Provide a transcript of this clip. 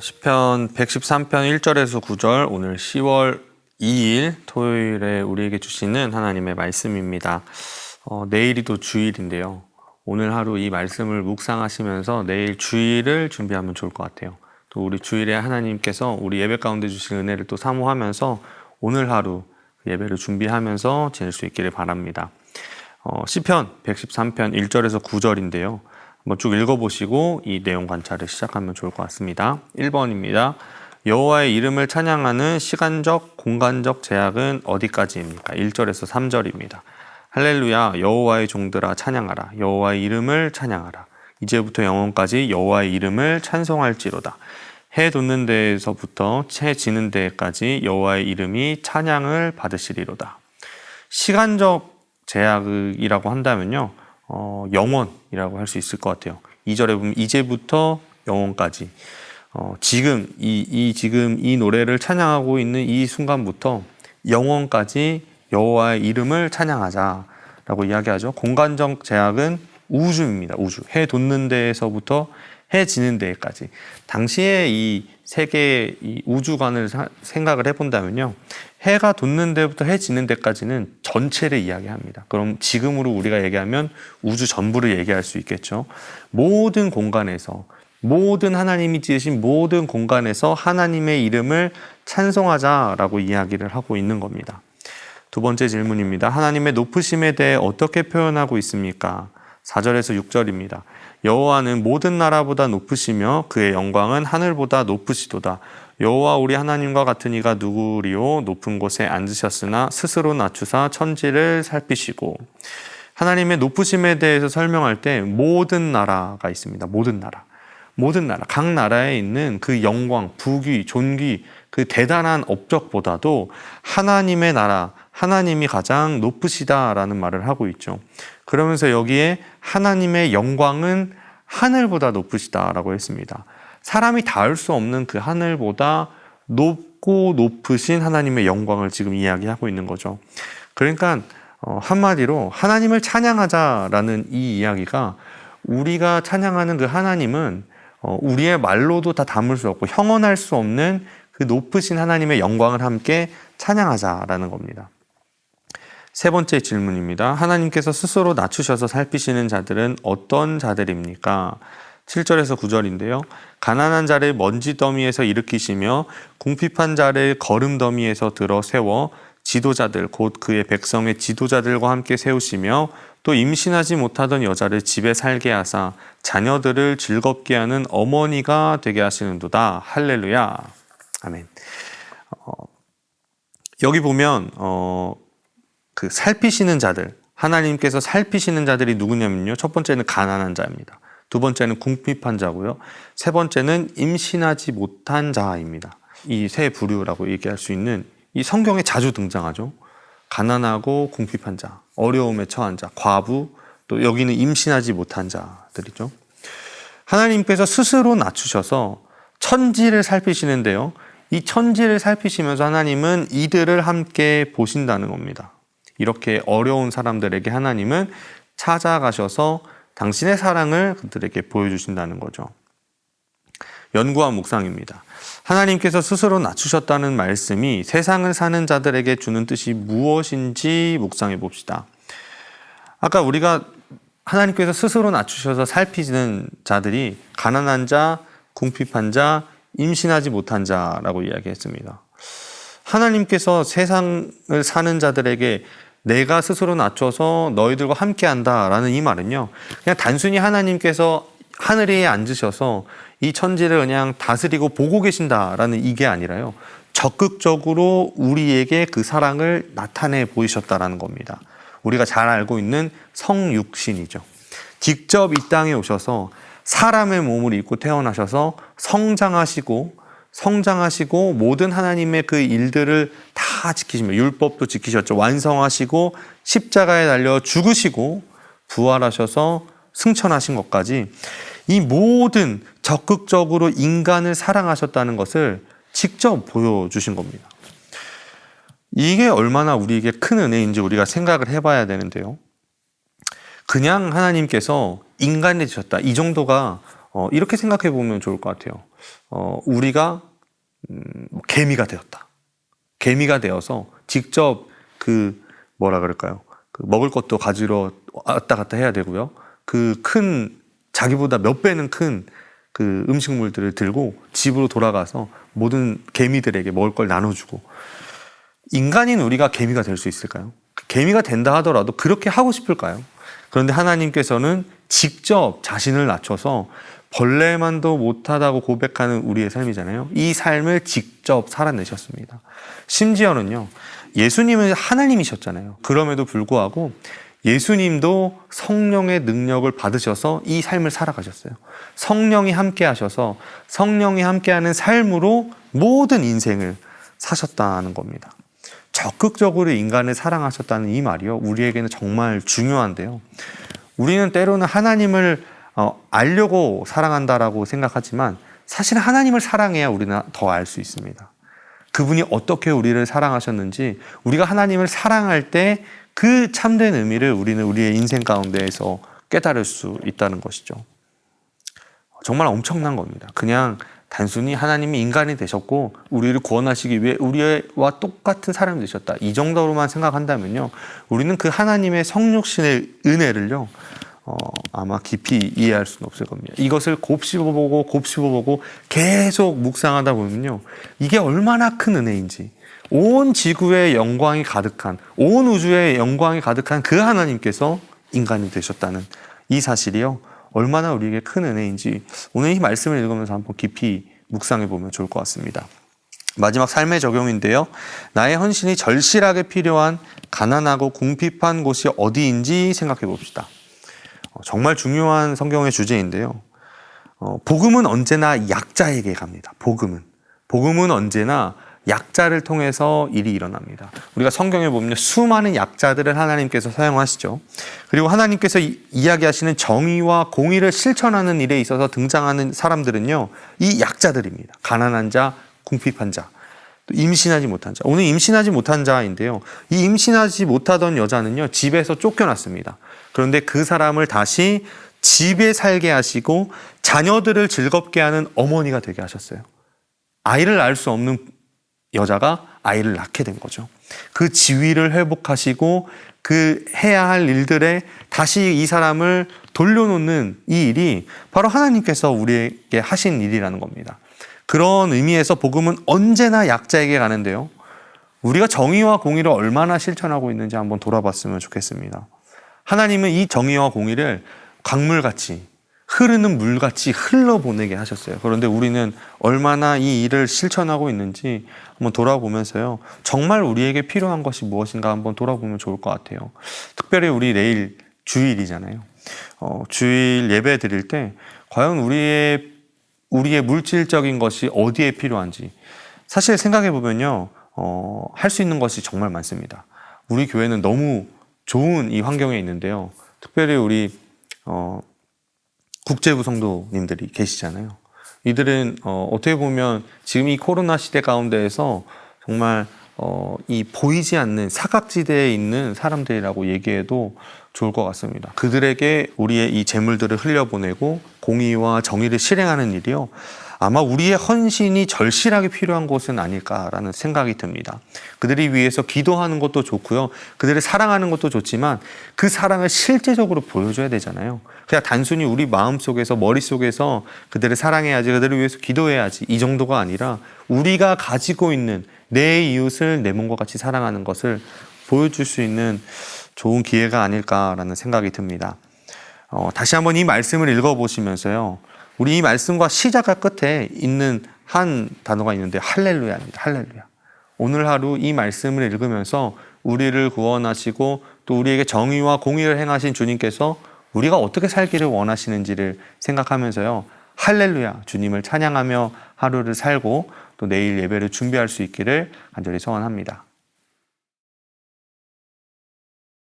시편 113편 1절에서 9절, 오늘 10월 2일 토요일에 우리에게 주시는 하나님의 말씀입니다. 내일이 또 주일인데요. 오늘 하루 이 말씀을 묵상하시면서 내일 주일을 준비하면 좋을 것 같아요. 또 우리 주일에 하나님께서 우리 예배 가운데 주신 은혜를 또 사모하면서 오늘 하루 예배를 준비하면서 지낼 수 있기를 바랍니다. 시편 113편 1절에서 9절인데요. 한번 쭉 읽어보시고 이 내용 관찰을 시작하면 좋을 것 같습니다. 1번입니다. 여호와의 이름을 찬양하는 시간적, 공간적 제약은 어디까지입니까? 1절에서 3절입니다. 할렐루야, 여호와의 종들아 찬양하라. 여호와의 이름을 찬양하라. 이제부터 영원까지 여호와의 이름을 찬송할지로다. 해 돋는 데에서부터 해 지는 데까지 여호와의 이름이 찬양을 받으시리로다. 시간적 제약이라고 한다면요, 영원이라고 할 수 있을 것 같아요. 2절에 보면 이제부터 영원까지, 지금 이 노래를 찬양하고 있는 이 순간부터 영원까지 여호와의 이름을 찬양하자라고 이야기하죠. 공간적 제약은 우주입니다. 우주. 해 돋는 데에서부터 해 지는 데까지. 당시에 이 세계의 이 우주관을 생각을 해본다면요, 해가 돋는 데부터 해 지는 데까지는 전체를 이야기합니다. 그럼 지금으로 우리가 얘기하면 우주 전부를 얘기할 수 있겠죠. 모든 공간에서, 모든 하나님이 지으신 모든 공간에서 하나님의 이름을 찬송하자라고 이야기를 하고 있는 겁니다. 두 번째 질문입니다. 하나님의 높으심에 대해 어떻게 표현하고 있습니까? 4절에서 6절입니다. 여호와는 모든 나라보다 높으시며 그의 영광은 하늘보다 높으시도다. 여호와 우리 하나님과 같은 이가 누구리요? 높은 곳에 앉으셨으나 스스로 낮추사 천지를 살피시고. 하나님의 높으심에 대해서 설명할 때 모든 나라가 있습니다. 모든 나라. 모든 나라, 각 나라에 있는 그 영광, 부귀, 존귀, 그 대단한 업적보다도 하나님의 나라, 하나님이 가장 높으시다라는 말을 하고 있죠. 그러면서 여기에 하나님의 영광은 하늘보다 높으시다라고 했습니다. 사람이 닿을 수 없는 그 하늘보다 높고 높으신 하나님의 영광을 지금 이야기하고 있는 거죠. 그러니까 한마디로 하나님을 찬양하자라는 이 이야기가, 우리가 찬양하는 그 하나님은 우리의 말로도 다 담을 수 없고 형언할 수 없는 그 높으신 하나님의 영광을 함께 찬양하자라는 겁니다. 세 번째 질문입니다. 하나님께서 스스로 낮추셔서 살피시는 자들은 어떤 자들입니까? 7절에서 9절인데요. 가난한 자를 먼지 더미에서 일으키시며 궁핍한 자를 거름 더미에서 들어 세워 지도자들, 곧 그의 백성의 지도자들과 함께 세우시며 또 임신하지 못하던 여자를 집에 살게 하사 자녀들을 즐겁게 하는 어머니가 되게 하시는도다. 할렐루야. 아멘. 여기 보면 그 살피시는 자들, 하나님께서 살피시는 자들이 누구냐면요, 첫 번째는 가난한 자입니다. 두 번째는 궁핍한 자고요. 세 번째는 임신하지 못한 자입니다. 이 세 부류라고 얘기할 수 있는, 이 성경에 자주 등장하죠. 가난하고 궁핍한 자, 어려움에 처한 자, 과부, 또 여기는 임신하지 못한 자들이죠. 하나님께서 스스로 낮추셔서 천지를 살피시는데요, 이 천지를 살피시면서 하나님은 이들을 함께 보신다는 겁니다. 이렇게 어려운 사람들에게 하나님은 찾아가셔서 당신의 사랑을 그들에게 보여주신다는 거죠. 연구와 묵상입니다. 하나님께서 스스로 낮추셨다는 말씀이 세상을 사는 자들에게 주는 뜻이 무엇인지 묵상해 봅시다. 아까 우리가 하나님께서 스스로 낮추셔서 살피는 자들이 가난한 자, 궁핍한 자, 임신하지 못한 자라고 이야기했습니다. 하나님께서 세상을 사는 자들에게 내가 스스로 낮춰서 너희들과 함께 한다라는 이 말은요, 그냥 단순히 하나님께서 하늘에 앉으셔서 이 천지를 그냥 다스리고 보고 계신다라는 이게 아니라요, 적극적으로 우리에게 그 사랑을 나타내 보이셨다라는 겁니다. 우리가 잘 알고 있는 성육신이죠. 직접 이 땅에 오셔서 사람의 몸을 입고 태어나셔서 성장하시고 모든 하나님의 그 일들을 다 지키시며 율법도 지키셨죠. 완성하시고 십자가에 달려 죽으시고 부활하셔서 승천하신 것까지, 이 모든 적극적으로 인간을 사랑하셨다는 것을 직접 보여주신 겁니다. 이게 얼마나 우리에게 큰 은혜인지 우리가 생각을 해봐야 되는데요. 그냥 하나님께서 인간이 되셨다, 이 정도가 이렇게 생각해 보면 좋을 것 같아요. 우리가 개미가 되었다. 개미가 되어서 직접 뭐라 그럴까요? 먹을 것도 가지러 왔다 갔다 해야 되고요. 자기보다 몇 배는 큰 음식물들을 들고 집으로 돌아가서 모든 개미들에게 먹을 걸 나눠주고, 인간인 우리가 개미가 될 수 있을까요? 개미가 된다 하더라도 그렇게 하고 싶을까요? 그런데 하나님께서는 직접 자신을 낮춰서 벌레만도 못하다고 고백하는 우리의 삶이잖아요. 이 삶을 직접 살아내셨습니다. 심지어는요, 예수님은 하나님이셨잖아요. 그럼에도 불구하고 예수님도 성령의 능력을 받으셔서 이 삶을 살아가셨어요. 성령이 함께 하셔서 성령이 함께하는 삶으로 모든 인생을 사셨다는 겁니다. 적극적으로 인간을 사랑하셨다는 이 말이요, 우리에게는 정말 중요한데요. 우리는 때로는 하나님을 알려고 사랑한다라고 생각하지만 사실 하나님을 사랑해야 우리는 더 알 수 있습니다. 그분이 어떻게 우리를 사랑하셨는지, 우리가 하나님을 사랑할 때 그 참된 의미를 우리는 우리의 인생 가운데에서 깨달을 수 있다는 것이죠. 정말 엄청난 겁니다. 그냥 단순히 하나님이 인간이 되셨고 우리를 구원하시기 위해 우리와 똑같은 사람이 되셨다, 이 정도로만 생각한다면요, 우리는 그 하나님의 성육신의 은혜를요 아마 깊이 이해할 수는 없을 겁니다. 이것을 곱씹어보고 계속 묵상하다 보면요, 이게 얼마나 큰 은혜인지, 온 지구의 영광이 가득한, 온 우주의 영광이 가득한 그 하나님께서 인간이 되셨다는 이 사실이요, 얼마나 우리에게 큰 은혜인지 오늘 이 말씀을 읽으면서 한번 깊이 묵상해 보면 좋을 것 같습니다. 마지막 삶의 적용인데요, 나의 헌신이 절실하게 필요한 가난하고 궁핍한 곳이 어디인지 생각해 봅시다. 정말 중요한 성경의 주제인데요, 복음은 언제나 약자에게 갑니다. 복음은 언제나 약자를 통해서 일이 일어납니다. 우리가 성경에 보면 수많은 약자들을 하나님께서 사용하시죠. 그리고 하나님께서 이야기하시는 정의와 공의를 실천하는 일에 있어서 등장하는 사람들은요, 이 약자들입니다. 가난한 자, 궁핍한 자, 또 임신하지 못한 자. 오늘 임신하지 못한 자인데요, 이 임신하지 못하던 여자는요, 집에서 쫓겨났습니다. 그런데 그 사람을 다시 집에 살게 하시고 자녀들을 즐겁게 하는 어머니가 되게 하셨어요. 아이를 낳을 수 없는 여자가 아이를 낳게 된 거죠. 그 지위를 회복하시고 그 해야 할 일들에 다시 이 사람을 돌려놓는 이 일이 바로 하나님께서 우리에게 하신 일이라는 겁니다. 그런 의미에서 복음은 언제나 약자에게 가는데요, 우리가 정의와 공의를 얼마나 실천하고 있는지 한번 돌아봤으면 좋겠습니다. 하나님은 이 정의와 공의를 강물같이, 흐르는 물같이 흘러보내게 하셨어요. 그런데 우리는 얼마나 이 일을 실천하고 있는지 한번 돌아보면서요, 정말 우리에게 필요한 것이 무엇인가 한번 돌아보면 좋을 것 같아요. 특별히 우리 내일 주일이잖아요. 주일 예배 드릴 때 과연 우리의 물질적인 것이 어디에 필요한지, 사실 생각해 보면요, 할 수 있는 것이 정말 많습니다. 우리 교회는 너무 좋은 이 환경에 있는데요, 특별히 우리 국제부 성도님들이 계시잖아요. 이들은 어떻게 보면 지금 이 코로나 시대 가운데에서 정말 이 보이지 않는 사각지대에 있는 사람들이라고 얘기해도 좋을 것 같습니다. 그들에게 우리의 이 재물들을 흘려보내고 공의와 정의를 실행하는 일이요, 아마 우리의 헌신이 절실하게 필요한 곳은 아닐까라는 생각이 듭니다. 그들이 위해서 기도하는 것도 좋고요, 그들을 사랑하는 것도 좋지만 그 사랑을 실제적으로 보여줘야 되잖아요. 그냥 단순히 우리 마음속에서, 머릿속에서 그들을 사랑해야지, 그들을 위해서 기도해야지, 이 정도가 아니라 우리가 가지고 있는 내 이웃을 내 몸과 같이 사랑하는 것을 보여줄 수 있는 좋은 기회가 아닐까라는 생각이 듭니다. 다시 한번 이 말씀을 읽어보시면서요, 우리 이 말씀과 시작과 끝에 있는 한 단어가 있는데 할렐루야입니다. 할렐루야. 오늘 하루 이 말씀을 읽으면서 우리를 구원하시고 또 우리에게 정의와 공의를 행하신 주님께서 우리가 어떻게 살기를 원하시는지를 생각하면서요, 할렐루야, 주님을 찬양하며 하루를 살고 또 내일 예배를 준비할 수 있기를 간절히 소원합니다.